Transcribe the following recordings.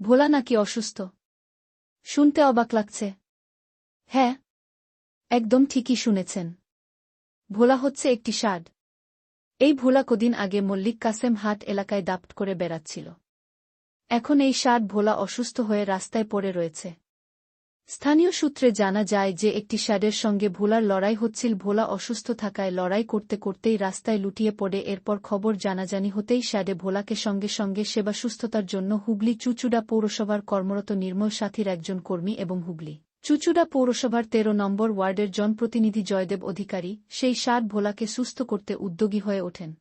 ভোলা নাকি অসুস্থ? শুনতে অবাক লাগছে। হ্যাঁ, একদম ঠিকই শুনেছেন। ভোলা হচ্ছে একটি ষাঁড়। এই ভোলা কদিন আগে মল্লিক কাসেম হাট এলাকায় দাপট করে বেড়াচ্ছিল। এখন এই ষাঁড় ভোলা অসুস্থ হয়ে রাস্তায় পড়ে রয়েছে। স্থানীয় সূত্রে জানা যায় যে একটি ষাঁড়ের সঙ্গে ভোলার লড়াই হচ্ছিল। ভোলা অসুস্থ থাকায় লড়াই করতে করতেই রাস্তায় লুটিয়ে পড়ে। এরপর খবর জানাজানি হতেই ষাঁড়ে ভোলাকে সঙ্গে সঙ্গে সেবা সুস্থতার জন্য হুগলি চুঁচুড়া পৌরসভার কর্মরত নির্মল সাথীর একজন কর্মী এবং হুগলি চুঁচুড়া পৌরসভার ১৩ নম্বর ওয়ার্ডের জনপ্রতিনিধি জয়দেব অধিকারী সেই ষাঁড় ভোলাকে সুস্থ করতে উদ্যোগী হয়ে ওঠেন।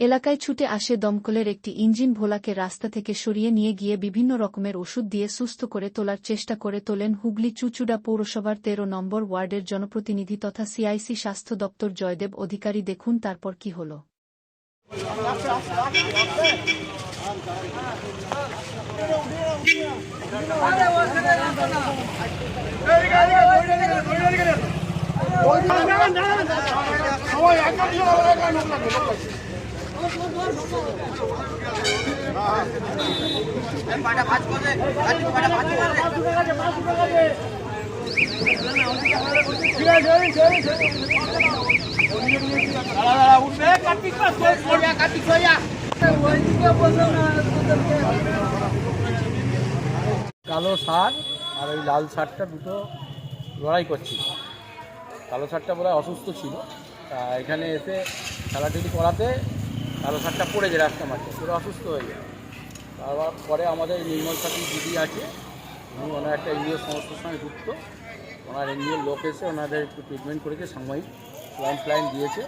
এলাকায় ছুটে আসে দমকলের একটি ইঞ্জিন ভোলাকে রাস্তা থেকে সরিয়ে নিয়ে গিয়ে বিভিন্ন রকমের ওষুধ দিয়ে সুস্থ করে তোলার চেষ্টা করে তোলেন হুগলি চুঁচুড়া পৌরসভার ১৩ নম্বর ওয়ার্ডের জনপ্রতিনিধি তথা সিআইসি স্বাস্থ্য দপ্তর জয়দেব অধিকারী। দেখুন তারপর কি হল। কালো ষাঁড় আর ওই লাল ষাঁড়টা দুটো লড়াই করছিল। কালো ষাঁড়টা বলে অসুস্থ ছিল, তা এখানে এসে খেলাটেলি করাতে কালো ষাঁড়টা পড়ে যায় রাস্তা মাঠে, পুরো অসুস্থ হয়ে যায়। তারপর পরে আমাদের নির্মল সাথী দিদি আছে, উনি ওনার একটা এনজিও সংস্থার সঙ্গে যুক্ত, ওনার এনজিওর লোক এসে ওনাদের একটু ট্রিটমেন্ট করেছে, সাময়িক ফ্লাইন দিয়েছে।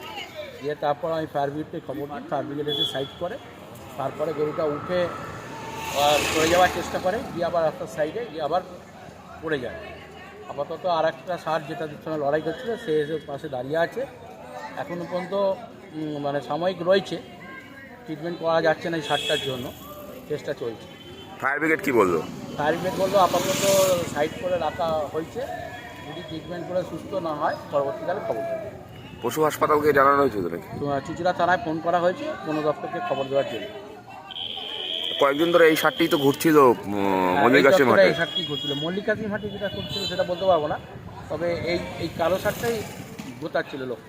দিয়ে তারপর আমি ফায়ার ব্রিগেডকে খবর দিই, ফায়ার ব্রিগেড এসে সাইড করে, তারপরে গরুটা উঠে পড়ে যাওয়ার চেষ্টা করে, গিয়ে আবার রাস্তার সাইডে গিয়ে আবার পড়ে যায়। আপাতত আর একটা ষাঁড় যেটা সঙ্গে লড়াই করছিল সে এসে পাশে দাঁড়িয়ে আছে। এখনও পর্যন্ত মানে সাময়িক রয়েছে, ট্রিটমেন্ট করা যাচ্ছে না এই ষাঁড়টার জন্য, চেষ্টা চলছে। ফায়ার ব্রিগেড কী বললো? ফায়ার ব্রিগেড বললো আপাতত সাইড করে রাখা হয়েছে, যদি ট্রিটমেন্ট করে সুস্থ না হয় পরবর্তীকালে খবর দেবে। পশু হাসপাতালকে জানানো হয়েছে তো নাকি? চুঁচুড়া থানায় ফোন করা হয়েছে বন দপ্তরকে খবর দেওয়ার জন্য। কয়েকদিন ধরে এই ষাঁড়টি তো ঘুরছিল মল্লিক কাসেম হাটে। এই ষাঁড়টি ঘুরছিল মল্লিক কাসেম হাটে, যেটা করছিল সেটা বলতে পারবো না, তবে এই কালো ষাঁড়টাই গোতাচ্ছিল লোক।